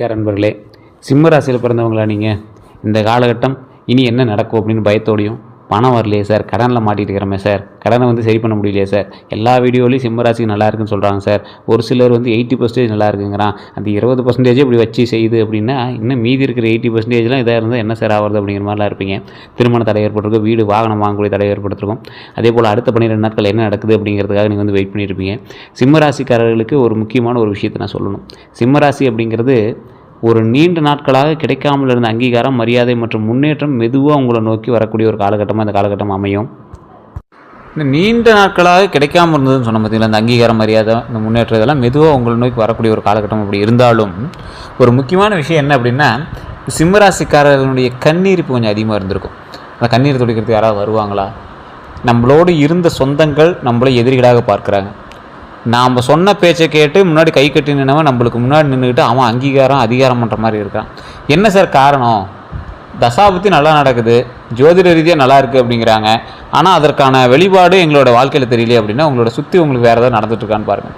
நமஸ்காரம் நண்பர்களே. சிம்ம ராசியில் பிறந்தவங்களா நீங்கள்? இந்த காலகட்டம் இனி என்ன நடக்கும் அப்படின்னு பயத்தோடையும், பணம் வரலையே சார், கடனில் மாட்டிகிட்டு இருக்கிறோமே சார், கடனை சரி பண்ண முடியலையே சார், எல்லா வீடியோலையும் சிம்ம ராசி நல்லா இருக்குன்னு சொல்கிறாங்க சார், ஒரு சிலர் 80% நல்லா இருக்குங்கிறான், அந்த 20% இப்படி வச்சு செய்யுது அப்படின்னா இன்னும் மீதி இருக்கிற 80%லாம் இதாக இருந்தால் என்ன சார் ஆகிறது அப்படிங்கிற மாதிரிலாம் இருப்பீங்க. திருமண தடை ஏற்பட்டிருக்கும், வீடு வாகனம் வாங்கக்கூடிய தடை ஏற்படுத்திருக்கும். அதே போல் அடுத்த 12 நாட்கள் என்ன நடக்குது அப்படிங்கிறதுக்காக நீங்கள் வெயிட் பண்ணியிருப்பீங்க. சிம்ம ராசிக்காரர்களுக்கு ஒரு முக்கியமான ஒரு விஷயத்தை நான் சொல்லணும். சிம்ம ராசி அப்படிங்கிறது ஒரு நீண்ட நாட்களாக கிடைக்காமல் இருந்த அங்கீகாரம், மரியாதை மற்றும் முன்னேற்றம் மெதுவாக உங்களை நோக்கி வரக்கூடிய ஒரு காலகட்டமாக இந்த காலகட்டம் அமையும். இந்த நீண்ட நாட்களாக கிடைக்காமல் இருந்ததுன்னு சொன்ன பார்த்தீங்களா, இந்த அங்கீகாரம், மரியாதை, இந்த முன்னேற்றம் இதெல்லாம் மெதுவாக உங்களை நோக்கி வரக்கூடிய ஒரு காலகட்டம். அப்படி இருந்தாலும் ஒரு முக்கியமான விஷயம் என்ன அப்படின்னா, சிம்மராசிக்காரர்களுடைய கண்ணீர் இப்போ கொஞ்சம் அதிகமாக இருந்திருக்கும். அந்த கண்ணீர் துடைக்கிறதுக்கு யாராவது வருவாங்களா? நம்மளோடு இருந்த சொந்தங்கள் நம்மளை எதிரிகளாக பார்க்குறாங்க. நாம் சொன்ன பேச்சை கேட்டு முன்னாடி கை கட்டி நின்னவன் நம்மளுக்கு முன்னாடி நின்றுக்கிட்டு அவன் அங்கீகாரம் அதிகாரம் பண்ணுற மாதிரி இருக்கான். என்ன சார் காரணம்? தசாபுத்தி நல்லா நடக்குது, ஜோதிட ரீதியாக நல்லா இருக்குது அப்படிங்கிறாங்க, ஆனால் அதற்கான வெளிப்பாடு எங்களோட வாழ்க்கையில் தெரியலையே அப்படின்னா உங்களோட சுற்றி உங்களுக்கு வேறு ஏதாவது நடந்துட்டுருக்கான்னு பாருங்கள்.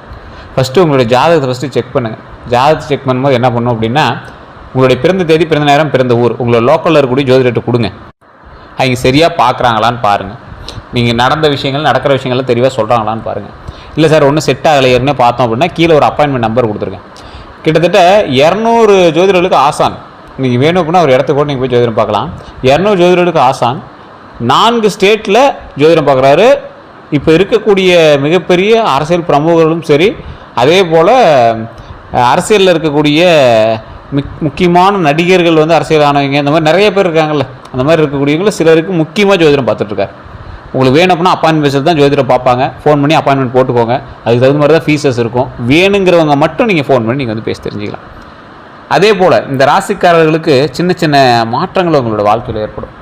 ஃபஸ்ட்டு உங்களுடைய ஜாதகத்தை செக் பண்ணுங்கள். ஜாதகத்தை செக் பண்ணும்போது என்ன பண்ணணும் அப்படின்னா, உங்களுடைய பிறந்த தேதி, பிறந்த நேரம், பிறந்த ஊர் உங்களோட லோக்கலில் இருக்கக்கூடிய ஜோதிடத்தை கொடுங்க. அவங்க சரியாக பார்க்குறாங்களான்னு பாருங்கள். நீங்கள் நடந்த விஷயங்கள், நடக்கிற விஷயங்கள்லாம் தெளிவாக சொல்கிறாங்களான்னு பாருங்கள். இல்லை சார் ஒன்றும் செட் ஆகலை ஏற்கனவே பார்த்தோம் அப்படின்னா கீழே ஒரு அப்பாயின்மெண்ட் நம்பர் கொடுத்துருக்கேன். கிட்டத்தட்ட 200 ஜோதிடர்களுக்கு ஆசான். நீங்கள் வேணும் அப்படின்னா ஒரு இடத்துக்கு கூட நீங்கள் போய் ஜோதிடம் பார்க்கலாம். 200 ஜோதிடர்களுக்கு ஆசான் 4 ஸ்டேட்டில் ஜோதிடம் பார்க்குறாரு. இப்போ இருக்கக்கூடிய மிகப்பெரிய அரசியல் பிரமுகர்களும் சரி, அதே போல் அரசியலில் இருக்கக்கூடிய முக்கியமான நடிகர்கள் அரசியலானவங்க, இந்த மாதிரி நிறைய பேர் இருக்காங்கல்ல, அந்த மாதிரி இருக்கக்கூடியவங்களும் சிலருக்கு முக்கியமாக ஜோதிடம் பார்த்துட்ருக்காரு. உங்களுக்கு வேணும் அப்படின்னா அப்பாயின்மெண்ட் பேஸில் தான் ஜோதிடம் பார்ப்பாங்க. ஃபோன் பண்ணி அப்பாயின்மெண்ட் போட்டுக்கோங்க. அதுக்கு தகுந்த மாதிரி தான் ஃபீஸஸ் இருக்கும். வேணுங்கிறவங்க மட்டும் நீங்கள் ஃபோன் பண்ணி நீங்கள் பேசி தெரிஞ்சுக்கலாம். அதே போல் இந்த ராசிக்காரர்களுக்கு சின்ன சின்ன மாற்றங்கள் உங்களோட வாழ்க்கையில் ஏற்படும்.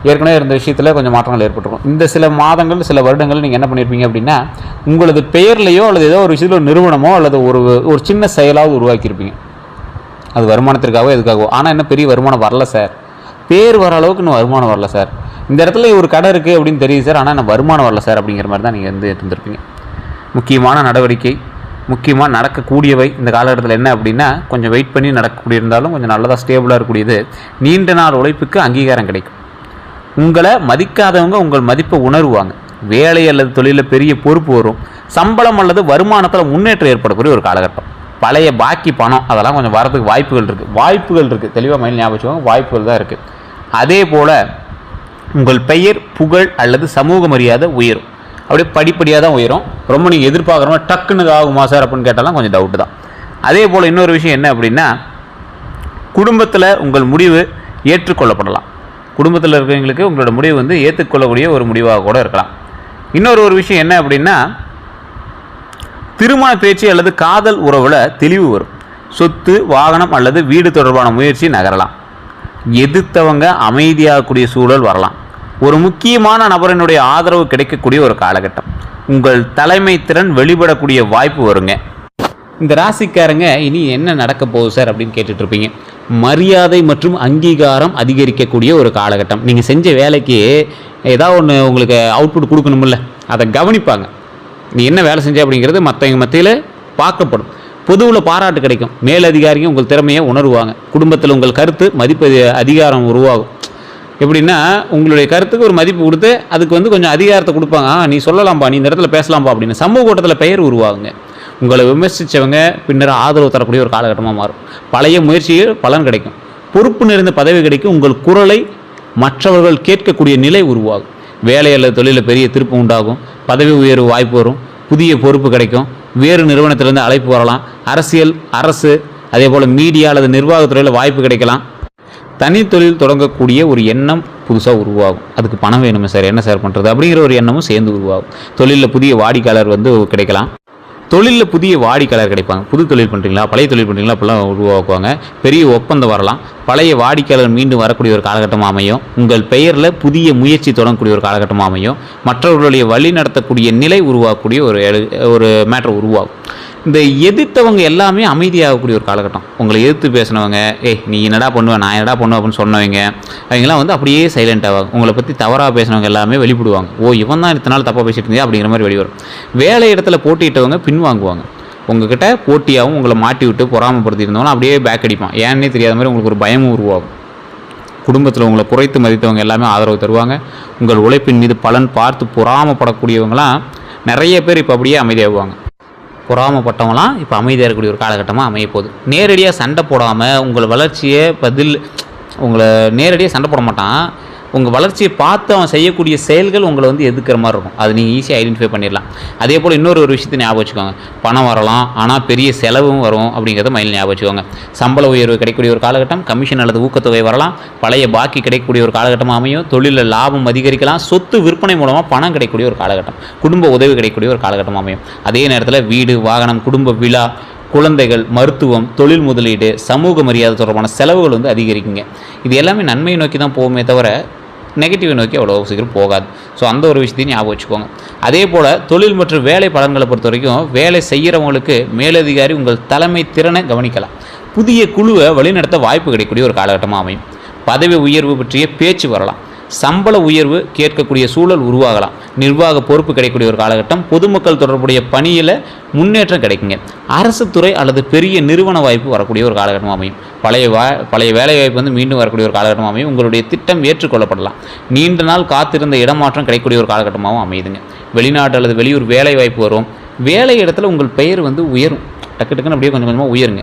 ஏற்கனவே இருந்த விஷயத்தில் கொஞ்சம் மாற்றங்கள் ஏற்பட்டிருக்கும். இந்த சில மாதங்கள், சில வருடங்கள் நீங்கள் என்ன பண்ணியிருப்பீங்க அப்படின்னா, உங்களது பெயர்லையோ அல்லது ஏதோ ஒரு விஷயத்தில் ஒரு நிறுவனமோ அல்லது ஒரு சின்ன செயலாவது உருவாக்கியிருப்பீங்க. அது வருமானத்திற்காகவோ எதுக்காகவோ. ஆனால் என்ன பெரிய வருமானம் வரல சார், பேர் வர அளவுக்கு இன்னும் வருமானம் வரல சார், இந்த இடத்துல ஒரு கடை இருக்குது அப்படின்னு தெரியுது சார், ஆனால் நான் வருமானம் வரல சார் அப்படிங்கிற மாதிரி தான் நீங்கள் இருந்திருப்பீங்க. முக்கியமான நடவடிக்கை, முக்கியமாக நடக்கக்கூடியவை இந்த காலகட்டத்தில் என்ன அப்படின்னா, கொஞ்சம் வெயிட் பண்ணி நடக்கக்கூடிய இருந்தாலும் கொஞ்சம் நல்லதாக ஸ்டேபிளாக இருக்கக்கூடியது. நீண்ட நாள் உழைப்புக்கு அங்கீகாரம் கிடைக்கும். உங்களை மதிக்காதவங்க உங்கள் மதிப்பை உணர்வாங்க. வேலை அல்லது தொழிலில் பெரிய பொறுப்பு வரும். சம்பளம் அல்லது வருமானத்தில் முன்னேற்றம் ஏற்படக்கூடிய ஒரு காலகட்டம். பழைய பாக்கி பணம் அதெல்லாம் கொஞ்சம் வரதுக்கு வாய்ப்புகள் இருக்குது. தெளிவாக மைண்ட் ஞாபகம் வச்சுக்கோங்க, வாய்ப்புகள் தான் இருக்குது. அதே போல் உங்கள் பெயர், புகழ் அல்லது சமூக மரியாதை உயரும். அப்படியே படிப்படியாக தான் உயரும். ரொம்ப நீங்கள் எதிர்பார்க்குறோம் டக்குன்னு ஆகுமா சார் அப்படின்னு கேட்டாலும் கொஞ்சம் டவுட்டு தான். அதே போல் இன்னொரு விஷயம் என்ன அப்படின்னா, குடும்பத்தில் உங்கள் முடிவு ஏற்றுக்கொள்ளப்படலாம். குடும்பத்தில் இருக்கிறவங்களுக்கு உங்களோட முடிவு ஏற்றுக்கொள்ளக்கூடிய ஒரு முடிவாக கூட இருக்கலாம். இன்னொரு விஷயம் என்ன அப்படின்னா, திருமண பேச்சு அல்லது காதல் உறவில் தெளிவு வரும். சொத்து, வாகனம் அல்லது வீடு தொடர்பான முயற்சி நகரலாம். எதிர்த்தவங்க அமைதியாகக்கூடிய சூழல் வரலாம். ஒரு முக்கியமான நபரினுடைய ஆதரவு கிடைக்கக்கூடிய ஒரு காலகட்டம். உங்கள் தலைமை திறன் வெளிப்படக்கூடிய வாய்ப்பு வருங்க. இந்த ராசிக்காரங்க இனி என்ன நடக்க போகுது சார் அப்படின்னு கேட்டுட்ருப்பீங்க. மரியாதை மற்றும் அங்கீகாரம் அதிகரிக்கக்கூடிய ஒரு காலகட்டம். நீங்கள் செஞ்ச வேலைக்கு ஏதாவது ஒன்று உங்களுக்கு அவுட்புட் கொடுக்கணுமில்ல, அதை கவனிப்பாங்க. நீ என்ன வேலை செஞ்ச அப்படிங்கிறது மற்றவங்க மத்தியில் பார்க்கப்படும். பொதுவில் பாராட்டு கிடைக்கும். மேலதிகாரிங்க உங்கள் திறமையை உணர்வாங்க. குடும்பத்தில் உங்கள் கருத்து, மதிப்பு, அதிகாரம் உருவாகும். எப்படின்னா, உங்களுடைய கருத்துக்கு ஒரு மதிப்பு கொடுத்து அதுக்கு கொஞ்சம் அதிகாரத்தை கொடுப்பாங்க. நீ சொல்லலாம்பா, நீ இந்த இடத்துல பேசலாம்பா அப்படின்னு சமூக கூட்டத்தில் பெயர் உருவாகுங்க. உங்களை விமர்சித்தவங்க பின்னர் ஆதரவு தரக்கூடிய ஒரு காலகட்டமாக மாறும். பழைய முயற்சியில் பலன் கிடைக்கும். பொறுப்பு நிறைந்த பதவி கிடைக்கும். உங்கள் குரலை மற்றவர்கள் கேட்கக்கூடிய நிலை உருவாகும். வேலை அல்லது தொழிலில் பெரிய திருப்பு உண்டாகும். பதவி உயர்வு வாய்ப்பு வரும். புதிய பொறுப்பு கிடைக்கும். வேறு நிறுவனத்திலிருந்து அழைப்பு வரலாம். அரசியல், அரசு, அதே போல் மீடியா அல்லது நிர்வாகத்துறையில் வாய்ப்பு கிடைக்கலாம். தனி தொழில் தொடங்கக்கூடிய ஒரு எண்ணம் புதுசாக உருவாகும். அதுக்கு பணம் வேணுமே சார், என்ன சார் பண்ணுறது அப்படிங்கிற ஒரு எண்ணமும் சேர்ந்து உருவாகும். தொழிலில் புதிய வாடிக்கையாளர் கிடைக்கலாம். தொழிலில் புதிய வாடிக்கையாளர் கிடைப்பாங்க. புது தொழில் பண்ணுறீங்களா, பழைய தொழில் பண்ணுறீங்களா, அப்போல்லாம் உருவாக்குவாங்க. பெரிய ஒப்பந்தம் வரலாம். பழைய வாடிக்கையாளர் மீண்டும் வரக்கூடிய ஒரு காலகட்டமாக அமையும். உங்கள் பெயரில் புதிய முயற்சி தொடங்கக்கூடிய ஒரு காலகட்டமாக அமையும். மற்றவர்களுடைய வழி நடத்தக்கூடிய நிலை உருவாக்கக்கூடிய ஒரு மேட்டர் உருவாகும். இந்த எதிர்த்தவங்க எல்லாமே அமைதியாகக்கூடிய ஒரு காலகட்டம். உங்களை எதிர்த்து பேசினவங்க, நீ என்னடா பண்ணுவேன், நான் என்னடா பண்ணுவேன் அப்படின்னு சொன்னவங்க, அவங்களாம் அப்படியே சைலண்ட் ஆவாங்க. உங்களை பற்றி தவறாக பேசினவங்க எல்லாமே வெளிப்படுவாங்க. இவன் தான் இத்தனை நாள் தப்பாக பேசிட்டு இருந்தே அப்படிங்கிற மாதிரி வெளிவரும். வேலை இடத்துல போட்டியிட்டவங்க பின்வாங்குவாங்க. உங்ககிட்ட போட்டியாகவும் உங்களை மாட்டி விட்டு பொறாமப்படுத்தியிருந்தவங்களும் அப்படியே பேக் அடிப்பான். ஏன்னே தெரியாத மாதிரி உங்களுக்கு ஒரு பயமும் உருவாகும். குடும்பத்தில் உங்களை குறைத்து மதித்தவங்க எல்லாமே ஆதரவு தருவாங்க. உங்கள் உழைப்பின் மீது பலன் பார்த்து பொறாமப்படக்கூடியவங்களாம் நிறைய பேர் இப்போ அப்படியே அமைதியாகுவாங்க. பொறாமப்பட்டவங்களாம் இப்போ அமைதியாக இருக்கக்கூடிய ஒரு காலகட்டமாக அமைய போகுது. நேரடியாக சண்டை போடாமல் உங்கள் வளர்ச்சியை உங்களை நேரடியாக சண்டை போட மாட்டான். உங்கள் வளர்ச்சியை பார்த்து அவன் செய்யக்கூடிய செயல்கள் உங்களை வந்து எதுக்கிற மாதிரி இருக்கும். அது நீங்கள் ஈஸியாக ஐடென்டிஃபை பண்ணிடலாம். அதே போல் இன்னொரு விஷயத்தை ஞாபகம் வச்சுக்கோங்க. பணம் வரலாம், ஆனால் பெரிய செலவும் வரும் அப்படிங்கிறத மைண்டில் ஞாபகம் வச்சுக்கோங்க. சம்பள உயர்வு கிடைக்கக்கூடிய ஒரு காலகட்டம், கமிஷன் அல்லது ஊக்கத்தொகை வரலாம், பழைய பாக்கி கிடைக்கக்கூடிய ஒரு காலகட்டமாக அமையும், தொழிலில் லாபம் அதிகரிக்கலாம், சொத்து விற்பனை மூலமாக பணம் கிடைக்கக்கூடிய ஒரு காலகட்டம், குடும்ப உதவி கிடைக்கக்கூடிய ஒரு காலகட்டமாக அமையும். அதே நேரத்தில் வீடு, வாகனம், குடும்ப விழா, குழந்தைகள், மருத்துவம், தொழில் முதலீடு, சமூக மரியாதை தொடர்பான செலவுகள் வந்து அதிகரிக்குங்க. இது எல்லாமே நன்மையை நோக்கி தான் போகுமே தவிர நெகட்டிவை நோக்கி அவ்வளோ சீக்கிரம் போகாது. ஸோ அந்த ஒரு விஷயத்தையும் ஞாபகம் வச்சுக்கோங்க. அதே போல் தொழில் மற்றும் வேலை பலன்களை பொறுத்த வரைக்கும் வேலை செய்கிறவங்களுக்கு மேலதிகாரி உங்கள் தலைமை திறனை கவனிக்கலாம். புதிய குழுவை வழிநடத்த வாய்ப்பு கிடைக்கக்கூடிய ஒரு காலகட்டமாக அமையும். பதவி உயர்வு பற்றிய பேச்சு வரலாம். சம்பள உயர்வு கேட்கக்கூடிய சூழல் உருவாகலாம். நிர்வாக பொறுப்பு கிடைக்கக்கூடிய ஒரு காலகட்டம். பொதுமக்கள் தொடர்புடைய பணியில் முன்னேற்றம் கிடைக்குங்க. அரசு துறை அல்லது பெரிய நிறுவன வாய்ப்பு வரக்கூடிய ஒரு காலகட்டமாக அமையும். பழைய வேலை வாய்ப்பு வந்து மீண்டும் வரக்கூடிய ஒரு காலகட்டமாக அமையும். உங்களுடைய திட்டம் ஏற்றுக்கொள்ளப்படலாம். நீண்ட நாள் காத்திருந்த இடமாற்றம் கிடைக்கக்கூடிய ஒரு காலகட்டமாகவும் அமையுதுங்க. வெளிநாட்டு அல்லது வெளியூர் வேலை வாய்ப்பு வரும். வேலை இடத்துல உங்கள் பெயர் வந்து உயரும். டக்குன்னு அப்படியே கொஞ்சம் கொஞ்சமாக உயருங்க.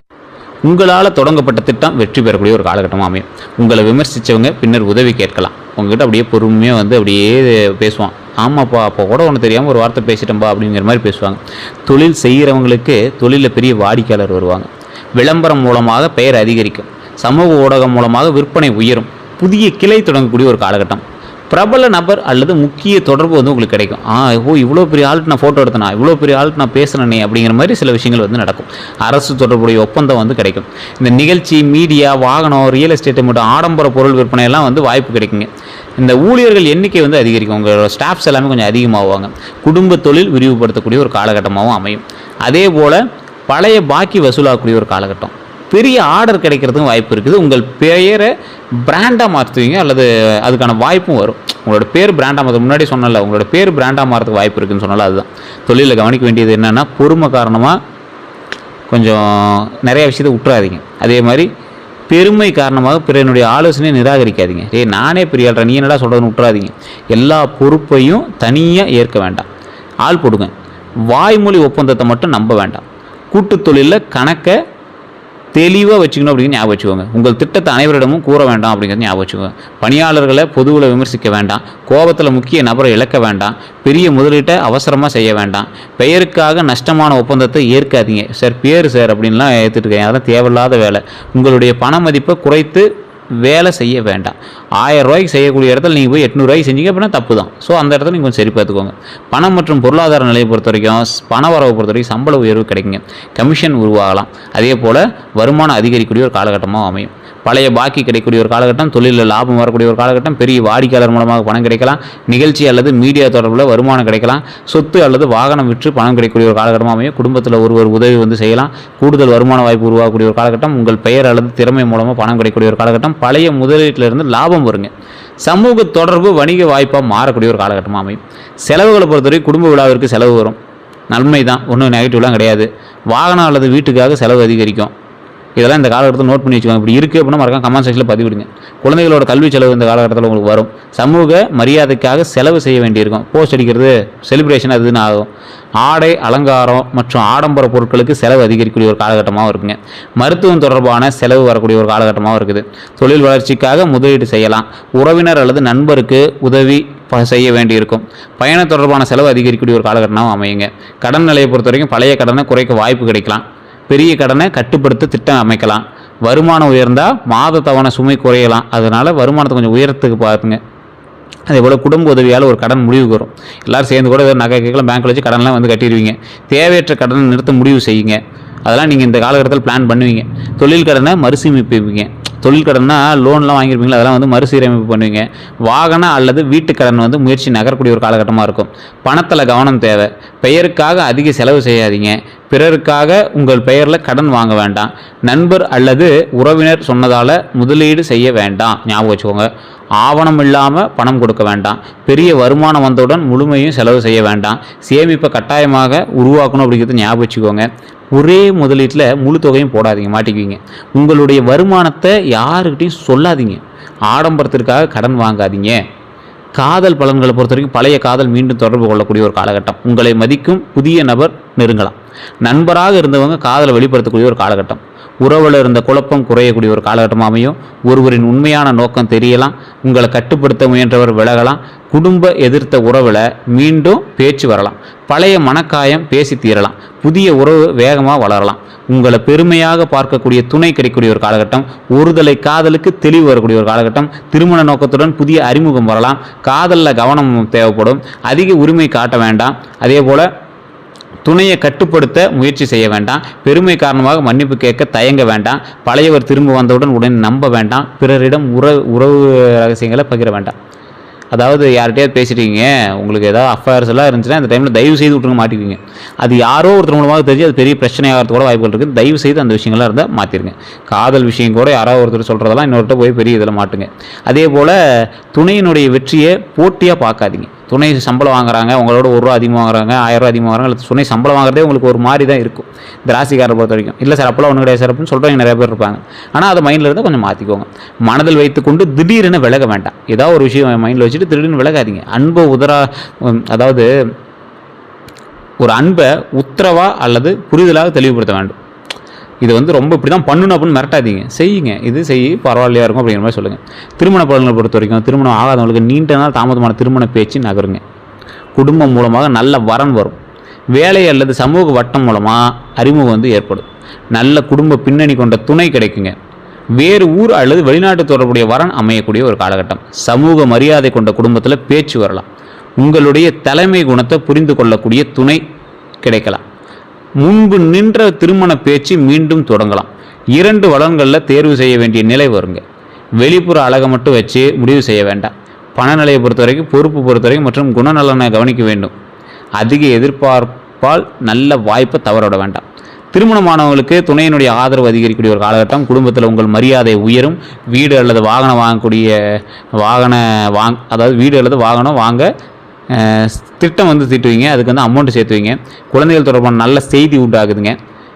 உங்களால் தொடங்கப்பட்ட திட்டம் வெற்றி பெறக்கூடிய ஒரு காலகட்டமாக அமையும். உங்களை விமர்சித்தவங்க பின்னர் உதவி கேட்கலாம். உங்ககிட்ட அப்படியே பொறுமையாக வந்து அப்படியே பேசுவான். ஆமாப்பா, அப்போ கூட ஒன்று தெரியாமல் ஒரு வார்த்தை பேசிட்டோம்பா அப்படிங்கிற மாதிரி பேசுவாங்க. தொழில் செய்கிறவங்களுக்கு தொழிலில் பெரிய வாடிக்கையாளர் வருவாங்க. விளம்பரம் மூலமாக பெயர் அதிகரிக்கும். சமூக ஊடகம் மூலமாக விற்பனை உயரும். புதிய கிளை தொடங்கக்கூடிய ஒரு காலகட்டம். பிரபல நபர் அல்லது முக்கிய தொடர்பு வந்து உங்களுக்கு கிடைக்கும். இவ்வளோ பெரிய ஆள்கிட்ட நான் ஃபோட்டோ எடுத்தனா, இவ்வளோ பெரிய ஆள்கிட்ட நான் பேசினேனே அப்படிங்கிற மாதிரி சில விஷயங்கள் வந்து நடக்கும். அரசு தொடர்புடைய ஒப்பந்தம் வந்து கிடைக்கும். இந்த நிகழ்ச்சி, மீடியா, வாகனம், ரியல் எஸ்டேட்டு மற்றும் ஆடம்பர பொருள் விற்பனையெல்லாம் வந்து வாய்ப்பு கிடைக்குங்க. இந்த ஊழியர்கள் எண்ணிக்கை வந்து அதிகரிக்கும். உங்களோட ஸ்டாஃப்ஸ் எல்லாமே கொஞ்சம் அதிகமாகுவாங்க. குடும்ப தொழில் விரிவுபடுத்தக்கூடிய ஒரு காலகட்டமாகவும் அமையும். அதே போல் பழைய பாக்கி வசூலாகக்கூடிய ஒரு காலகட்டம். பெரிய ஆர்டர் கிடைக்கிறதுக்கும் வாய்ப்பு இருக்குது. உங்கள் பெயரை பிராண்டாக மாற்றுவீங்க அல்லது அதுக்கான வாய்ப்பும் வரும். உங்களோட பேர் பிராண்டாக மாற்ற முன்னாடி சொன்னல, உங்களோட பேர் பிராண்டாக மாறதுக்கு வாய்ப்பு இருக்குதுன்னு சொன்னால அதுதான். தொழிலில் கவனிக்க வேண்டியது என்னென்னா, பொறுமை காரணமாக கொஞ்சம் நிறைய விஷயத்தை விட்டுறாதீங்க. அதே மாதிரி பெருமை காரணமாக பிறனுடைய ஆலோசனையை நிராகரிக்காதீங்க. நானே பெரிய ஆள்றேன், நீ என்னடா சொல்கிறதுன்னு விட்டுறாதீங்க. எல்லா பொறுப்பையும் தனியாக ஏற்க வேண்டாம். ஆள் போடுங்க. வாய்மொழி ஒப்பந்தத்தை மட்டும் நம்ப வேண்டாம். கூட்டு தொழிலில் கணக்கை தெளிவாக வச்சுக்கணும் அப்படின்னு ஞாபகம் வச்சுக்கோங்க. உங்கள் திட்டத்தை அனைவரிடமும் கூற வேண்டாம் அப்படிங்கிறது ஞாபகம் வச்சுக்கோங்க. பணியாளர்களை பொதுவில் விமர்சிக்க வேண்டாம். கோபத்தில் முக்கிய நபரை இழக்க வேண்டாம். பெரிய முதலீட்டை அவசரமாக செய்ய வேண்டாம். பெயருக்காக நஷ்டமான ஒப்பந்தத்தை ஏற்காதீங்க. சார் பேர் சார் அப்படின்லாம் ஏற்றுட்டு இருக்கேன், அதெல்லாம் தேவையில்லாத வேலை. உங்களுடைய பண மதிப்பை குறைத்து வேலை செய்ய வேண்டாம். 1000 ரூபாய்க்கு செய்யக்கூடிய இடத்துல நீங்கள் போய் 800 ரூபாய்க்கு செஞ்சீங்க அப்படின்னா தப்பு தான். ஸோ அந்த இடத்துல நீங்கள் கொஞ்சம் சரி பார்த்துக்கோங்க. பணம் மற்றும் பொருளாதார நிலையை பொறுத்த வரைக்கும், பண வரவை பொறுத்த வரைக்கும் சம்பள உயர்வு கிடைக்குங்க. கமிஷன் உருவாகலாம். அதே போல் வருமானம் அதிகரிக்கக்கூடிய ஒரு காலகட்டமாக அமையும். பழைய பாக்கி கிடைக்கக்கூடிய ஒரு காலகட்டம். தொழிலில் லாபம் வரக்கூடிய ஒரு காலகட்டம். பெரிய வாடிக்கையாளர் மூலமாக பணம் கிடைக்கலாம். நிகழ்ச்சி அல்லது மீடியா தொடர்பில் வருமானம் கிடைக்கலாம். சொத்து அல்லது வாகனம் விற்று பணம் கிடைக்கக்கூடிய ஒரு காலகட்டமாக அமையும். குடும்பத்தில் ஒருவர் உதவி வந்து செய்யலாம். கூடுதல் வருமான வாய்ப்பு உருவாகக்கூடிய ஒரு காலகட்டம். உங்கள் பெயர் அல்லது திறமை மூலமாக பணம் கிடைக்கக்கூடிய ஒரு காலகட்டம். பழைய முதலீட்டிலிருந்து லாபம் வருங்க. சமூக தொடர்பு வணிக வாய்ப்பாக மாறக்கூடிய ஒரு காலகட்டமாக அமையும். செலவுகளை பொறுத்தவரை குடும்ப விழாவிற்கு செலவு வரும். நன்மை தான், ஒன்றும் நெகட்டிவ்லாம் கிடையாது. வாகனம் அல்லது வீட்டுக்காக செலவு அதிகரிக்கும். இதெல்லாம் இந்த காலகட்டத்தில் நோட் பண்ணி வச்சுக்கோங்க. இப்படி இருக்குது அப்படின்னா மறக்காம கமெண்ட் செக்ஷனில் பதிவிடுங்க. குழந்தைகளோட கல்வி செலவு இந்த காலகட்டத்தில் உங்களுக்கு வரும். சமூக மரியாதைக்காக செலவு செய்ய வேண்டியிருக்கும். போஸ்ட் அடிக்கிறது, செலிப்ரேஷன் அதுன்னு ஆகும். ஆடை, அலங்காரம் மற்றும் ஆடம்பர பொருட்களுக்கு செலவு அதிகரிக்கக்கூடிய ஒரு காலகட்டமாகவும் இருக்குங்க. மருத்துவம் தொடர்பான செலவு வரக்கூடிய ஒரு காலகட்டமாகவும் இருக்குது. தொழில் வளர்ச்சிக்காக முதலீடு செய்யலாம். உறவினர் அல்லது நண்பருக்கு உதவி செய்ய வேண்டியிருக்கும். பயண தொடர்பான செலவு அதிகரிக்கக்கூடிய ஒரு காலகட்டமாகவும் அமையுங்க. கடன் நிலையை பொறுத்த வரைக்கும் பழைய கடனை குறைக்க வாய்ப்பு கிடைக்கலாம். பெரிய கடனை கட்டுப்படுத்த திட்டம் அமைக்கலாம். வருமானம் உயர்ந்தால் மாத தவணை சுமை குறையலாம். அதனால் வருமானத்தை கொஞ்சம் உயரத்துக்கு பாருங்க. அதே போல் குடும்ப உதவியால் ஒரு கடன் முடிவுக்கு வரும். எல்லோரும் சேர்ந்து கூட ஏதாவது நகை கேட்கலாம், பேங்க்கில் வச்சு கடன்லாம் வந்து கட்டிடுவீங்க. தேவையற்ற கடனை நிறுத்த முடிவு செய்யுங்க. அதெல்லாம் நீங்கள் இந்த காலகட்டத்தில் பிளான் பண்ணுவீங்க. தொழில் கடனை மறுசீரமைப்பீங்க. தொழில் கடன்னா லோன்லாம் வாங்கியிருப்பீங்களா, அதெல்லாம் வந்து மறுசீரமைப்பு பண்ணுவீங்க. வாகனம் அல்லது வீட்டு கடன் வந்து முயற்சி நகரக்கூடிய ஒரு காலகட்டமாக இருக்கும். பணத்தில் கவனம் தேவை. பெயருக்காக அதிக செலவு செய்யாதீங்க. பிறருக்காக உங்கள் பெயரில் கடன் வாங்க வேண்டாம். நண்பர் அல்லது உறவினர் சொன்னதால் முதலீடு செய்ய வேண்டாம். ஞாபகம் வச்சுக்கோங்க. ஆவணம் இல்லாமல் பணம் கொடுக்க வேண்டாம். பெரிய வருமானம் வந்தவுடன் முழுமையும் செலவு செய்ய வேண்டாம். சேமிப்பை கட்டாயமாக உருவாக்கணும் அப்படிங்கிறது ஞாபகம் வச்சுக்கோங்க. ஒரே முதலீட்டில் முழு தொகையும் போடாதீங்க, மாட்டிக்குவீங்க. உங்களுடைய வருமானத்தை யாருக்கிட்டையும் சொல்லாதீங்க. ஆடம்பரத்திற்காக கடன் வாங்காதீங்க. காதல் பலன்களை பொறுத்த வரைக்கும் பழைய காதல் மீண்டும் தொடர்பு கொள்ளக்கூடிய ஒரு காலகட்டம். உங்களை மதிக்கும் புதிய நபர் நெருங்கலாம். நண்பராக இருந்தவங்க காதலை வெளிப்படுத்தக்கூடிய ஒரு காலகட்டம். உறவில் இருந்த குழப்பம் குறையக்கூடிய ஒரு காலகட்டம் அமையும். ஒருவரின் உண்மையான நோக்கம் தெரியலாம். உங்களை கட்டுப்படுத்த முயன்றவர் விலகலாம். குடும்ப எதிர்த்த உறவில் மீண்டும் பேச்சு வரலாம். பழைய மனக்காயம் பேசி தீரலாம். புதிய உறவு வேகமாக வளரலாம். உங்களை பெருமையாக பார்க்கக்கூடிய துணை கிடைக்கக்கூடிய ஒரு காலகட்டம். ஒருதலை காதலுக்கு தெளிவு வரக்கூடிய ஒரு காலகட்டம். திருமண நோக்கத்துடன் புதிய அறிமுகம் வரலாம். காதலில் கவனம் தேவைப்படும். அதிக உரிமை காட்ட வேண்டாம். அதே போல் துணையை கட்டுப்படுத்த முயற்சி செய்ய வேண்டாம். பெருமை காரணமாக மன்னிப்பு கேட்க தயங்க வேண்டாம். பழையவர் திரும்ப வந்தவுடன் உடனே நம்ப வேண்டாம். பிறரிடம் உறவு ரகசியங்களை பகிர வேண்டாம். அதாவது யார்கிட்டயாவது பேசிட்டீங்க, உங்களுக்கு ஏதாவது அஃபேர்ஸ் எல்லாம் இருந்துச்சுன்னா அந்த டைமில் தயவு செய்து விட்டுருங்க, மாட்டிக்குவீங்க. அது யாரோ ஒருத்தர் மூலமாக தெரிஞ்சு அது பெரிய பிரச்சனையாகிறது கூட வாய்ப்புகள் இருக்குது. தயவு செய்து அந்த விஷயங்கள்லாம் இருந்தால் மாற்றிருங்க. காதல் விஷயம் கூட யாராவது ஒருத்தர் சொல்கிறதெல்லாம் இன்னொருத்த போய் பெரிய இதில் மாட்டுங்க. அதே போல் துணையினுடைய வெற்றியை போட்டியாக பார்க்காதீங்க. துணை சம்பளம் வாங்குறாங்க, உங்களோட ₹1 அதிகமாக வாங்குறாங்க, ₹1000 அதிகமாக வாங்குறாங்க, இல்லை துணை சம்பளம் வாங்குறதே உங்களுக்கு ஒரு மாதிரி தான் இருக்கும் இந்த ராசிக்காரரை பொறுத்த வரைக்கும். இல்லை சார் அப்போலாம் ஒன்றும் கிடையாது சார் அப்படின்னு சொல்கிறவங்க நிறைய பேர் இருப்பாங்க. ஆனால் அதை மைண்டில் இருந்தால் கொஞ்சம் மாற்றிக்கோங்க. மனதில் வைத்துக்கொண்டு திடீர்னு விலக வேண்டாம். ஏதாவது ஒரு விஷயம் மைண்டில் வச்சுட்டு திடீர்னு விலகாதீங்க. அன்பை அதாவது ஒரு அன்பை உத்தரவா அல்லது புரிதலாக தெளிவுபடுத்த வேண்டும். இது ரொம்ப இப்படி தான் பண்ணணும் அப்படின்னு மிரட்டாதீங்க. செய்யுங்க, இது பரவாயில்லையா இருக்கும் அப்படிங்கிற மாதிரி சொல்லுங்கள். திருமண பலன்களை பொறுத்த வரைக்கும் திருமணம் ஆகாதவங்களுக்கு நீண்ட நாள் தாமதமான திருமண பேச்சு நகருங்க. குடும்பம் மூலமாக நல்ல வரன் வரும். வேலை அல்லது சமூக வட்டம் மூலமாக அறிமுகம் ஏற்படும். நல்ல குடும்ப பின்னணி கொண்ட துணை கிடைக்குங்க. வேறு ஊர் அல்லது வெளிநாட்டு தொடர்புடைய வரன் அமையக்கூடிய ஒரு காலகட்டம். சமூக மரியாதை கொண்ட குடும்பத்தில் பேச்சு வரலாம். உங்களுடைய தலைமை குணத்தை புரிந்து கொள்ளக்கூடிய துணை கிடைக்கலாம். முன்பு நின்ற திருமண பேச்சு மீண்டும் தொடங்கலாம். 2 வளங்களில் தேர்வு செய்ய வேண்டிய நிலை வருங்க. வெளிப்புற அழகை மட்டும் வச்சு முடிவு செய்ய வேண்டாம். பணநிலையை பொறுத்த வரைக்கும், பொறுப்பு பொறுத்த வரைக்கும் மற்றும் குணநலனை கவனிக்க வேண்டும். அதிக எதிர்பார்ப்பால் நல்ல வாய்ப்பை தவறவிட வேண்டாம். திருமணமானவங்களுக்கு துணையினுடைய ஆதரவு அதிகரிக்கக்கூடிய ஒரு காலகட்டம். குடும்பத்தில் உங்கள் மரியாதை உயரும். வீடு அல்லது வாகனம் வாங்கக்கூடிய அதாவது வீடு அல்லது வாகனம் வாங்க திட்டம் தீட்டுவீங்க. அதுக்கு அமௌண்ட்டு சேர்த்துவீங்க. குழந்தைகள் தொடர்பான நல்ல செய்தி உண்டாகுதுங்க.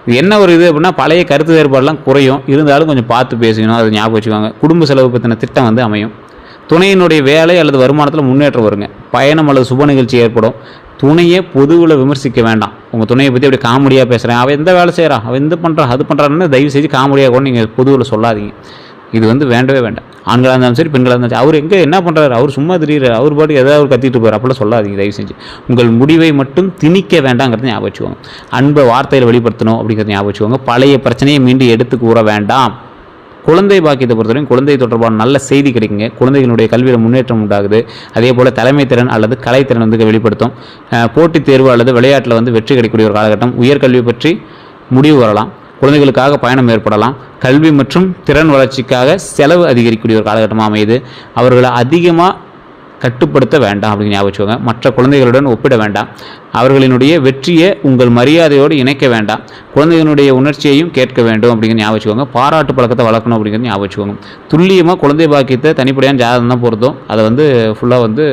இது என்ன ஒரு இது அப்படின்னா பழைய கருத்து வேறுபாடெல்லாம் குறையும். இருந்தாலும் கொஞ்சம் பார்த்து பேசணும், அதை ஞாபகம் வச்சுக்கோங்க. குடும்ப செலவு பற்றின திட்டம் அமையும். துணையினுடைய வேலை அல்லது வருமானத்தில் முன்னேற்றம் வருங்க. பயணம் அல்லது சுப நிகழ்ச்சி ஏற்படும். துணையை பொதுவில் விமர்சிக்க வேண்டாம். உங்கள் துணையை பற்றி அப்படி காமெடியாக பேசுகிறேன், அவன் எந்த வேலை செய்கிறான், அவன் எந்த பண்ணுறான், அது பண்ணுறான்னு தயவு செஞ்சு காமெடியாக கூட நீங்கள் பொதுவில் சொல்லாதீங்க. இது வேண்டவே வேண்டாம். ஆண்களாக இருந்தாலும் சரி, பெண்களாக இருந்தாலும் சரி. அவர் எங்கே என்ன பண்ணுறாரு, அவர் சும்மா திடீர்றாரு, அவர் பாட்டுக்கு ஏதாவது கத்திட்டு போகிறார், அப்படிலாம் சொல்லாதீங்க தயவு செஞ்சு. உங்கள் முடிவை மட்டும் திணிக்க வேண்டாங்கிறத ஞாபகம் வச்சுக்கோங்க. அன்பை வார்த்தையில் வெளிப்படுத்தணும் அப்படிங்கிறத ஞாபகம் வச்சுக்கோங்க. பழைய பிரச்சனையை மீண்டும் எடுத்து கூற வேண்டாம். குழந்தை பாக்கியத்தை பொறுத்தவரைக்கும் குழந்தை தொடர்பான நல்ல செய்தி கிடைக்குங்க. குழந்தைகளுடைய கல்வியில் முன்னேற்றம் உண்டாகுது. அதே போல் தலைமைத்திறன் அல்லது கலைத்திறன் வெளிப்படுத்தும். போட்டித் தேர்வு அல்லது விளையாட்டில் வெற்றி கிடைக்கக்கூடிய ஒரு காலகட்டம். உயர்கல்வி பற்றி முடிவு வரலாம். குழந்தைகளுக்காக பயணம் ஏற்படலாம். கல்வி மற்றும் திறன் வளர்ச்சிக்காக செலவு அதிகரிக்கக்கூடிய ஒரு காலகட்டமாக அமையுது. அவர்களை அதிகமாக கட்டுப்படுத்த வேண்டாம் அப்படின்னு ஞாபகம் வச்சுக்கோங்க. மற்ற குழந்தைகளுடன் ஒப்பிட வேண்டாம். அவர்களினுடைய வெற்றியை உங்கள் மரியாதையோடு இணைக்க வேண்டாம். குழந்தைகளுடைய உணர்ச்சியையும் கேட்க வேண்டும் அப்படிங்கிற ஞாபகம் வச்சுக்கோங்க. பாராட்டு பழக்கத்தை வளர்க்கணும் அப்படிங்கிறது ஞாபகம் வச்சுக்கோங்க. துல்லியமாக குழந்தை பாக்கியத்தை தனிப்படையான ஜாதகம் தான் பொருத்தும். அதை ஃபுல்லாக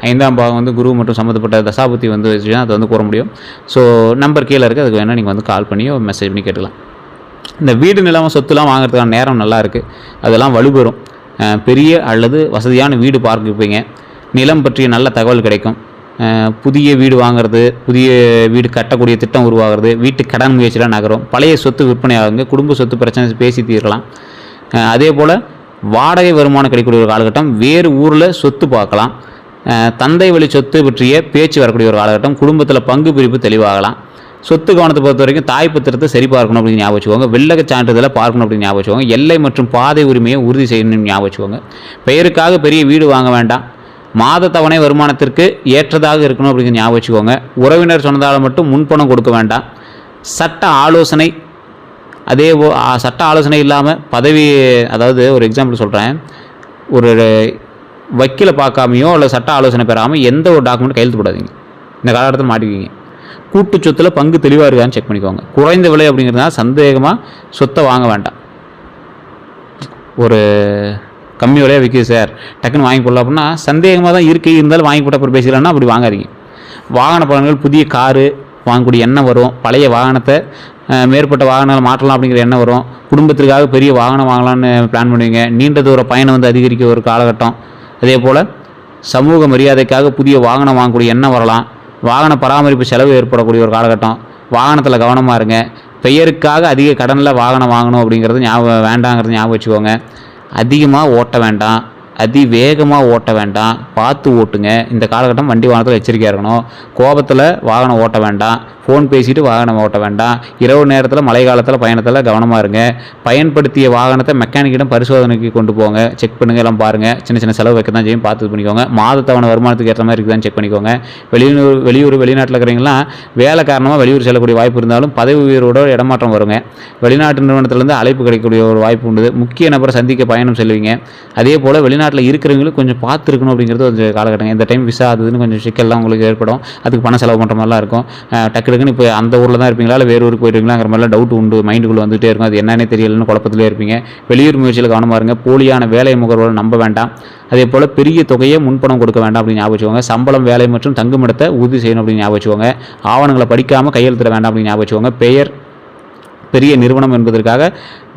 5ஆம் பாகம் குரு மற்றும் சம்மந்தப்பட்ட தசாபுத்தி வச்சுன்னா அதை கூற முடியும். ஸோ நம்பர் கீழே இருக்குது, அதுக்கு வேணால் நீங்கள் கால் பண்ணியோ மெசேஜ் பண்ணி கேட்டுக்கலாம். இந்த வீடு நிலமாக சொத்துலாம் வாங்குறதுக்கான நேரம் நல்லா இருக்குது. அதெல்லாம் வலுப்பெறும். பெரிய அல்லது வசதியான வீடு பார்ப்பீங்க. நிலம் பற்றிய நல்ல தகவல் கிடைக்கும். புதிய வீடு வாங்குறது, புதிய வீடு கட்டக்கூடிய திட்டம் உருவாகிறது. வீட்டு கடன் முயற்சிலாம் நகரும். பழைய சொத்து விற்பனை ஆகுங்க. குடும்ப சொத்து பிரச்சனை பேசி தீரலாம். அதே போல் வாடகை வருமானம் கிடைக்கக்கூடிய ஒரு காலகட்டம். வேறு ஊரில் சொத்து பார்க்கலாம். தந்தை வழி சொத்து பற்றிய பேச்சு வரக்கூடிய ஒரு காலகட்டம். குடும்பத்தில் பங்கு பிரிப்பு தெளிவாகலாம். சொத்து கவனத்தை பொறுத்த வரைக்கும் தாய் பத்திரத்தை சரி பார்க்கணும் அப்படின்னு ஞாபகம் வச்சுக்கோங்க. வெள்ளக சான்றிதழை பார்க்கணும் அப்படின்னு ஞாபகம் வச்சுக்கோங்க. எல்லை மற்றும் பாதை உரிமையை உறுதி செய்யணும்னு ஞாபகம் வச்சுக்கோங்க. பெயருக்காக பெரிய வீடு வாங்க வேண்டாம். மாத தவணை வருமானத்திற்கு ஏற்றதாக இருக்கணும் அப்படிங்கிற ஞாபகம் வச்சுக்கோங்க. உறவினர் சொன்னதால் மட்டும் முன்பணம் கொடுக்க வேண்டாம். சட்ட ஆலோசனை சட்ட ஆலோசனை இல்லாமல் பதவி, அதாவது ஒரு எக்ஸாம்பிள் சொல்கிறேன், ஒரு வக்கீலை பார்க்காமையோ இல்லை சட்ட ஆலோசனை பெறாமல் எந்த ஒரு டாக்குமெண்ட் கையெழுத்து போடாதீங்க. இந்த காலகட்டத்தில் மாட்டிக்குவீங்க. கூட்டு சொத்தில் பங்கு தெளிவாக இருக்கான்னு செக் பண்ணிக்கோங்க. குறைந்த விலை அப்படிங்கிறதுனால சந்தேகமாக சொத்தை வாங்க வேண்டாம். ஒரு கம்மி விலையாக விற்கிது சார், டக்குன்னு வாங்கி போடலாம் அப்படின்னா சந்தேகமாக தான் இருந்தாலும் வாங்கி போட்ட அப்புறம் பேசிக்கலாம்னா அப்படி வாங்காதீங்க. வாகன பலன்கள் புதிய காரு வாங்கக்கூடிய எண்ணம் வரும். பழைய வாகனத்தை மேற்பட்ட வாகனங்கள் மாற்றலாம் அப்படிங்கிற எண்ணம் வரும். குடும்பத்திற்காக பெரிய வாகனம் வாங்கலாம்னு பிளான் பண்ணுவீங்க. நீண்ட தூர பயணம் வந்து அதிகரிக்க ஒரு காலகட்டம். அதே போல் சமூக மரியாதைக்காக புதிய வாகனம் வாங்கக்கூடிய எண்ணம் வரலாம். வாகன பராமரிப்பு செலவு ஏற்படக்கூடிய ஒரு காலகட்டம். வாகனத்தில் கவனமாக இருங்க. பெயருக்காக அதிக கடனில் வாகனம் வாங்கணும் அப்படிங்கிறது வேண்டாங்கிறது ஞாபகம் வச்சுக்கோங்க. அதிகமாக ஓட்ட வேண்டாம், அதிவேகமாக ஓட்ட வேண்டாம், பார்த்து ஓட்டுங்க. இந்த காலகட்டம் வண்டி வாகனத்தில் எச்சரிக்கையாக இருக்கணும். கோபத்தில் வாகனம் ஓட்ட வேண்டாம், ஃபோன் பேசிட்டு வாகனம் ஓட்ட வேண்டாம். இரவு நேரத்தில் மழை காலத்தில் பயணத்தில் கவனமாக இருங்க. பயன்படுத்திய வாகனத்தை மெக்கானிக்கிடம் பரிசோதனைக்கு கொண்டு போங்க, செக் பண்ணுங்கள், எல்லாம் பாருங்கள். சின்ன சின்ன செலவு வைக்க தான் செய்யும், பார்த்து பண்ணிக்கோங்க. மாதத்தவணை வருமானத்துக்கு ஏற்ற மாதிரி இருக்குதான்னு செக் பண்ணிக்கோங்க. வெளிநாட்டில் இருக்கிறவங்களாம் வேலை காரணமாக வெளியூர் செல்லக்கூடிய வாய்ப்பு இருந்தாலும் பதவி உயர்வோட இடமாற்றம் வருங்க. வெளிநாட்டு நிறுவனத்திலேருந்து அழைப்பு கிடைக்கக்கூடிய ஒரு வாய்ப்பு உண்டு. முக்கிய நபரை சந்திக்க பயணம் செல்வீங்க. அதே போல் வெளிநாட்டில் இருக்கிறவங்களுக்கு கொஞ்சம் பார்த்துருக்கணும் அப்படிங்கிறது ஒரு காலகட்டம். இந்த டைம் விசா அதுன்னு கொஞ்சம் சிக்கல்லாம் உங்களுக்கு ஏற்படும். அதுக்கு பண செலவு பண்ணுற மாதிரிலாம் இருக்கும். டக்கு இப்போ அந்த ஊரில் தான் இருப்பீங்களா, இல்லை வேறு ஊருக்கு போயிருக்கீங்களாங்கிற மாதிரிலாம் டவுட் உண்டு. மைண்டுக்குள்ளே வந்துகிட்டே இருக்கும். அது என்னன்னே தெரியலன்னு குழப்பத்திலே இருப்பீங்க. வெளியூர் முயற்சியில் கவனமாக இருங்க. போலியான வேலை முகர்வோடு நம்ப வேண்டாம். அதே போல் பெரிய தொகையை முன்பணம் கொடுக்க வேண்டாம் அப்படின்னு ஞாபகம் வச்சுக்கோங்க. சம்பளம், வேலை மற்றும் தங்குமிடத்தை உறுதி செய்யணும் அப்படின்னு ஞாபகம் வச்சுக்கோங்க. ஆவணங்களை படிக்காமல் கையெழுத்திட வேண்டாம் அப்படின்னு ஞாபகம் வச்சுக்கோங்க. பெயர் பெரிய நிறுவனம் என்பதற்காக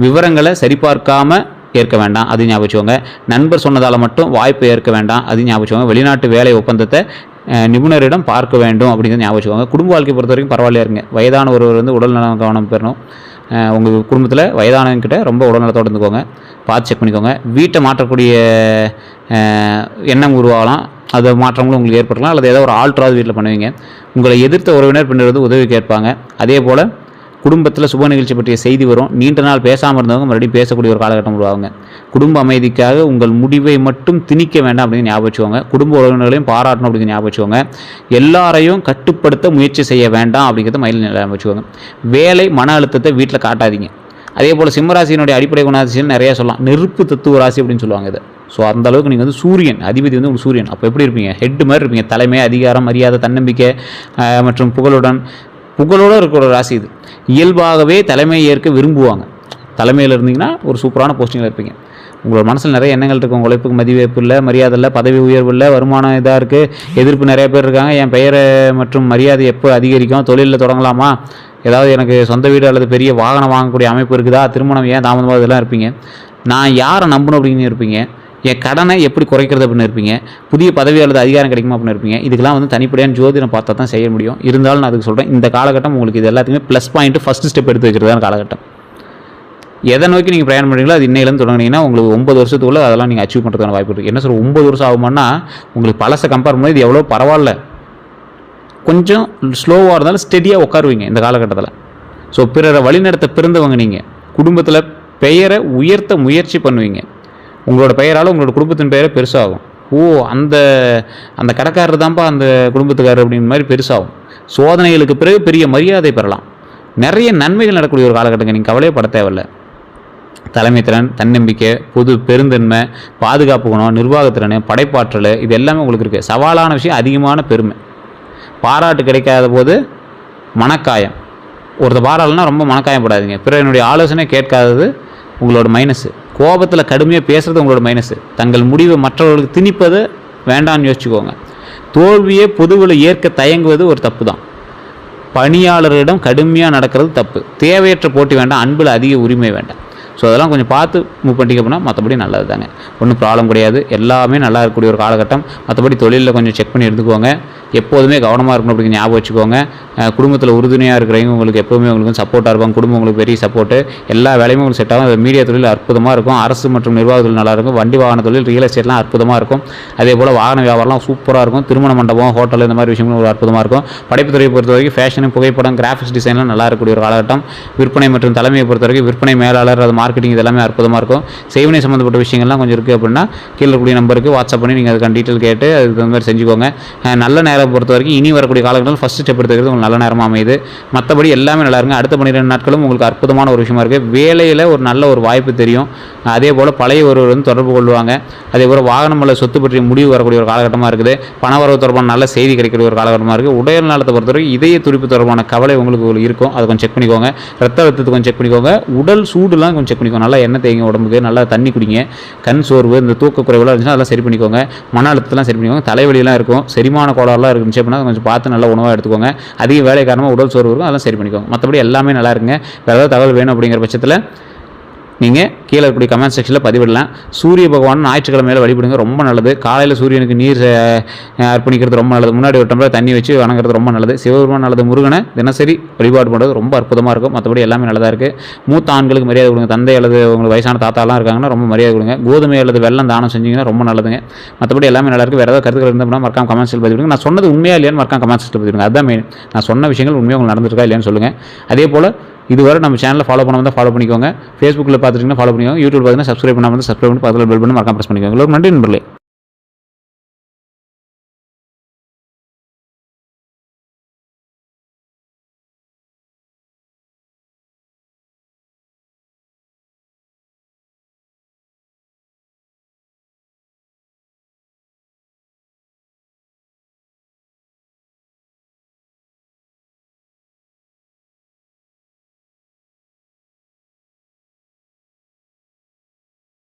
விவரங்களை சரிபார்க்காமல் ஏற்க வேண்டாம், அது ஞாபகம் வச்சுக்கோங்க. நண்பர் சொன்னதால் மட்டும் வாய்ப்பை ஏற்க வேண்டாம், அது ஞாபகம் வச்சுக்கோங்க. வெளிநாட்டு வேலை ஒப்பந்தத்தை நிபுணரிடம் பார்க்க வேண்டும் அப்படிங்கிறது ஞாபகம் வச்சுக்கோங்க. குடும்ப வாழ்க்கை பொறுத்த வரைக்கும் பரவாயில்லையா இருங்க. வயதான ஒருவர் வந்து உடல்நலம் கவனம் பெறணும். உங்கள் குடும்பத்தில் வயதானவங்கிட்ட ரொம்ப உடல்நலத்தோடு இருந்துக்கோங்க, பார்த்து செக் பண்ணிக்கோங்க. வீட்டை மாற்றக்கூடிய எண்ணம் உருவாகலாம், அது மாற்றங்களும் உங்களுக்கு ஏற்படலாம். அல்லது ஏதோ ஒரு ஆல்ட்ராவது வீட்டில் பண்ணுவீங்க. உங்களை எதிர்த்த உறவினர் பின்னர் வந்து உதவி கேட்பாங்க. அதே போல் குடும்பத்தில் சுப நிகழ்ச்சி பற்றிய செய்தி வரும். நீண்ட நாள் பேசாமல் இருந்தவங்க மறுபடியும் பேசக்கூடிய ஒரு காலகட்டம் உருவாகுங்க. குடும்ப அமைதிக்காக உங்கள் முடிவை மட்டும் திணிக்க வேண்டாம் அப்படின்னு ஞாபகம் வச்சுக்கோங்க. குடும்ப உறவினர்களையும் பாராட்டணும் அப்படின்னு ஞாபகம் வச்சுக்கோங்க. எல்லாரையும் கட்டுப்படுத்த முயற்சி செய்ய வேண்டாம் அப்படிங்கிறத மைண்டில் ஞாபகம் வச்சுக்கோங்க. வேலை மன அழுத்தத்தை வீட்டில் காட்டாதீங்க. அதே போல் சிம்மராசியினுடைய அடிப்படை குணாதிசயம் நிறையா சொல்லலாம். நெருப்பு தத்துவ ராசி அப்படின்னு சொல்லுவாங்க இதை. ஸோ அந்தளவுக்கு நீங்கள் வந்து சூரியன் அதிபதி வந்து உங்களுக்கு சூரியன். அப்போ எப்படி இருப்பீங்க? ஹெட்டு மாதிரி இருப்பீங்க. தலைமை, அதிகாரம், மரியாதை, தன்னம்பிக்கை மற்றும் புகழோடு இருக்கிற ஒரு ராசி இது. இயல்பாகவே தலைமையை ஏற்க விரும்புவாங்க. தலைமையில் இருந்தீங்கன்னா ஒரு சூப்பரான போஸ்டிங்கில் இருப்பீங்க. உங்களோட மனசில் நிறைய எண்ணங்கள் இருக்கும். உங்கள் உழைப்புக்கு மதிவேற்பு இல்லை, மரியாதை இல்லை, பதவி உயர்வு இல்லை, வருமானம் இதாக இருக்குது, எதிர்ப்பு நிறைய பேர் இருக்காங்க, என் பெயரை மற்றும் மரியாதை எப்போ அதிகரிக்கும், தொழிலில் தொடங்கலாமா, ஏதாவது எனக்கு சொந்த வீடு அல்லது பெரிய வாகனம் வாங்கக்கூடிய அமைப்பு இருக்குதா, திருமணம் ஏன் தாமதமாக, இதெல்லாம் இருப்பீங்க. நான் யாரை நம்பணும் அப்படின்னு இருப்பீங்க. என் கடனை எப்படி குறைக்கிறது அப்படின்னு இருப்பீங்க. புதிய பதவி அல்லது அதிகாரம் கிடைக்குமா அப்படின்னு இருப்பீங்க. இதுக்கெல்லாம் வந்து தனிப்படையான ஜோதிடம் பார்த்தா தான் செய்ய முடியும். இருந்தாலும் நான் அதுக்கு சொல்கிறேன், இந்த காலகட்டம் உங்களுக்கு இது எல்லாத்துக்குமே ப்ளஸ் பாயிண்ட், ஃபஸ்ட்டு ஸ்டெப் எடுத்து வைக்கிறதான காலகட்டம். எதை நோக்கி நீங்கள் பிரயாணம் பண்ணுறீங்களோ அது இன்னையிலேருந்து தொடங்கினீங்கன்னா உங்களுக்கு 9 வருஷத்துக்குள்ளே அதெல்லாம் நீங்கள் அச்சீவ் பண்ணுறதுக்கான வாய்ப்பு இருக்குது. என்ன சொல்ற 9 வருஷம் ஆகுமானா உங்களுக்கு பழசை கம்பேர் பண்ணும்போது இது எவ்வளோ பரவாயில்ல. கொஞ்சம் ஸ்லோவாக இருந்தாலும் ஸ்டெடியாக உட்காருவீங்க இந்த காலகட்டத்தில். ஸோ பிறரை வழிநடத்த பிறந்தவங்க நீங்கள். குடும்பத்தில் பெயரை உயர்த்த முயற்சி பண்ணுவீங்க. உங்களோட பெயரால் உங்களோட குடும்பத்தின் பெயரை பெருசாகும். அந்த அந்த கடைக்காரர் தான்ப்பா அந்த குடும்பத்துக்காரர் அப்படின்ற மாதிரி பெருசாகும். சோதனைகளுக்கு பிறகு பெரிய மரியாதை பெறலாம். நிறைய நன்மைகள் நடக்கக்கூடிய ஒரு காலகட்டங்க. நீங்கள் கவலையே பட தேவையில்லை. தலைமைத்திறன், தன்னம்பிக்கை, பொது பெருந்தன்மை, பாதுகாப்பு குணம், நிர்வாகத்திறன், படைப்பாற்றல், இது எல்லாமே உங்களுக்கு இருக்குது. சவாலான விஷயம் அதிகமான பெருமை. பாராட்டு கிடைக்காத போது மனக்காயம். ஒருத்தர் பாராட்டலைன்னா ரொம்ப மனக்காயப்படாதீங்க. பிறகு என்னுடைய ஆலோசனை கேட்காதது உங்களோட மைனஸு. கோபத்தில் கடுமையாக பேசுகிறது உங்களோட மைனஸு. தங்கள் முடிவை மற்றவர்களுக்கு திணிப்பது வேண்டாம்னு யோசிச்சுக்கோங்க. தோல்வியை பொதுவில் ஏற்க தயங்குவது ஒரு தப்பு தான். பணியாளர்களிடம் கடுமையாக நடக்கிறது தப்பு. தேவையற்ற போட்டி வேண்டாம், அன்பில் அதிக உரிமை வேண்டாம். ஸோ அதெல்லாம் கொஞ்சம் பார்த்து மூவ் பண்ணிக்க போனால் மற்றபடி நல்லது தாங்க. ஒன்றும் ப்ராப்ளம் கிடையாது. எல்லாமே நல்லா இருக்கக்கூடிய ஒரு காலகட்டம். மற்றபடி தொழிலில் கொஞ்சம் செக் பண்ணி எடுத்துக்கோங்க. எப்போதுமே கவனமாக இருக்கணும் அப்படிங்கிற ஞாபகம் வச்சுக்கோங்க. குடும்பத்தில் உறுதுணையாக இருக்கிறவங்க உங்களுக்கு எப்போவுமே உங்களுக்கு சப்போர்ட்டாக இருப்பாங்க. குடும்பம் உங்களுக்கு பெரிய சப்போர்ட்டு. எல்லா வேலையுமே உங்களுக்கு செட் ஆகும். மீடியா தொழில் அற்புதமாக இருக்கும். அரசு மற்றும் நிர்வாக தொழில் நல்லாயிருக்கும். வண்டி வாகன தொழில், ரியல் எஸ்டேட்லாம் அற்புதமாக இருக்கும். அதே போல் வாகன வியாபாரம்லாம் சூப்பராக இருக்கும். திருமண மண்டபம், ஹோட்டல், இந்த மாதிரி விஷயங்களும் ஒரு அற்புதமாக இருக்கும். படைப்பு துறையை பொறுத்த வரைக்கும் ஃபேஷனு, புகைப்படம், கிராஃபிக்ஸ் டிசைன்லாம் நல்லா இருக்கக்கூடிய ஒரு காலகட்டம். விற்பனை மற்றும் தலைமையை பொறுத்த வரைக்கும் விற்பனை மேலாளர், அது மார்க்கெட்டிங், இதெல்லாமே அற்புதமாக இருக்கும். செய்வினை சம்மந்தப்பட்ட விஷயங்கள்லாம் கொஞ்சம் இருக்குது அப்படின்னா கீழே இருக்கக்கூடிய நம்பருக்கு வாட்ஸ்அப் பண்ணி நீங்கள் அதுக்கான டீட்டெயில் கேட்டு அதுக்கு தகுந்த மாதிரி செஞ்சுக்கோங்க. நல்ல நேரம் பொறுத்த வரைக்கும் இனி வரக்கூடிய காலகட்டத்தில் ஃபஸ்ட் ஸ்டெப் எடுத்துக்கிறது உங்களுக்கு நல்ல நேரமாக அமையுது. மற்றபடி எல்லாமே நல்லா இருங்க. அடுத்த 12 நாட்களும் உங்களுக்கு அற்புதமான ஒரு விஷயமா இருக்குது. வேலையில் ஒரு நல்ல ஒரு வாய்ப்பு தெரியும். அதே போல் பழைய ஒருவர் வந்து தொடர்பு கொள்வாங்க. அதே போல் வாகனம் அல்ல சொத்து பற்றிய முடிவு வரக்கூடிய ஒரு காலகட்டமாக இருக்குது. பணவரவு தொடர்பான நல்ல செய்தி கிடைக்கிற ஒரு காலகட்டமாக இருக்குது. உடல் நலத்தை பொறுத்தவரைக்கும் இதய துடிப்பு தொடர்பான கவலை உங்களுக்கு இருக்கும். அதை கொஞ்சம் செக் பண்ணிக்கோங்க. ரத்த அழுத்தத்தை கொஞ்சம் செக் பண்ணிக்கோங்க. உடல் சூடுலாம் கொஞ்சம் செக் பண்ணிக்கோங்க. நல்லா எண்ணெய் தேய்ங்க உடம்புக்கு, நல்லா தண்ணி குடிங்க. கண் சோர்வு, இந்த தூக்க குறைவெல்லாம் இருந்துச்சுன்னா அதெல்லாம் சரி பண்ணிக்கோங்க. மன அழுத்தத்தெல்லாம் சரி பண்ணிக்கோங்க. தலைவலியெல்லாம் இருக்கும், செரிமான கோளாறுலாம் இருந்துச்சு அப்படின்னா கொஞ்சம் பார்த்து நல்லா உணவாக எடுத்துக்கோங்க. அதிக வேலை காரணமாக உடல் சோர்வு இருக்கும், அதெல்லாம் சரி பண்ணிக்கோங்க. மற்றபடி எல்லாமே நல்லா இருக்குங்க. வேறு ஏதாவது தகவல் வேணும் அப்படிங்கிற பட்சத்தில் நீங்கள் கீழே இருக்கக்கூடிய கமெண்ட் செக்ஷனில் பதிவிடலாம். சூரிய பகவான் ஞாயிற்றுக்கிழமையில வழிபடுங்க, ரொம்ப நல்லது. காலையில் சூரியனுக்கு நீர் அர்ப்பணிக்கிறது ரொம்ப நல்லது. முன்னாடி ஒரு டம்ளர் தண்ணி வச்சு வணங்குறது ரொம்ப நல்லது. சிவபெருமான் நல்லது, முருகனை தினசரி வழிபாடு பண்ணுறது ரொம்ப அற்புதமாக இருக்கும். மற்றபடி எல்லாமே நல்லதாக இருக்குது. மூத்த ஆண்களுக்கு மரியாதை கொடுங்க. தந்தை அல்லது உங்களுக்கு வயசான தாத்தாலாம் இருக்காங்கன்னா ரொம்ப மரியாதை கொடுங்க. கோதுமை அல்லது வெள்ளம் தானம் செஞ்சிங்கன்னா ரொம்ப நல்லதுங்க. மற்றபடி எல்லாமே நல்லா இருக்குது. வேறு ஏதாவது கருத்துக்கள் இருந்தால் மறக்காம கமெண்ட் செக்ஷனில் பதிவிடுங்க. நான் சொன்னது உண்மையாக இல்லையான்னு மறக்காம கமெண்ட் செக்ஷனில் பதிவிடுங்க. அதுதான் மெயின். நான் சொன்ன விஷயங்கள் உண்மையாக உங்களுக்கு நடந்திருக்கா இல்லையான்னு சொல்லுங்கள். அதே போல் இதுவரை நம்ம சேனலில் ஃபாலோ பண்ண வந்தால் ஃபாலோ பண்ணிக்கோங்க. ஃபேஸ்புக்கில் பார்த்துட்டிங்கன்னா ஃபாலோ பண்ணிக்கோங்க. யூடியூப் பார்த்தீங்கன்னா சப்ஸ்கிரைப் பண்ணாமல் சப்ஸ்கிரைப் பண்ணி பக்கத்தில் பெல் பண்ணி மறக்காம ப்ரெஸ் பண்ணிக்கோங்க. நன்றி நண்பர்களே.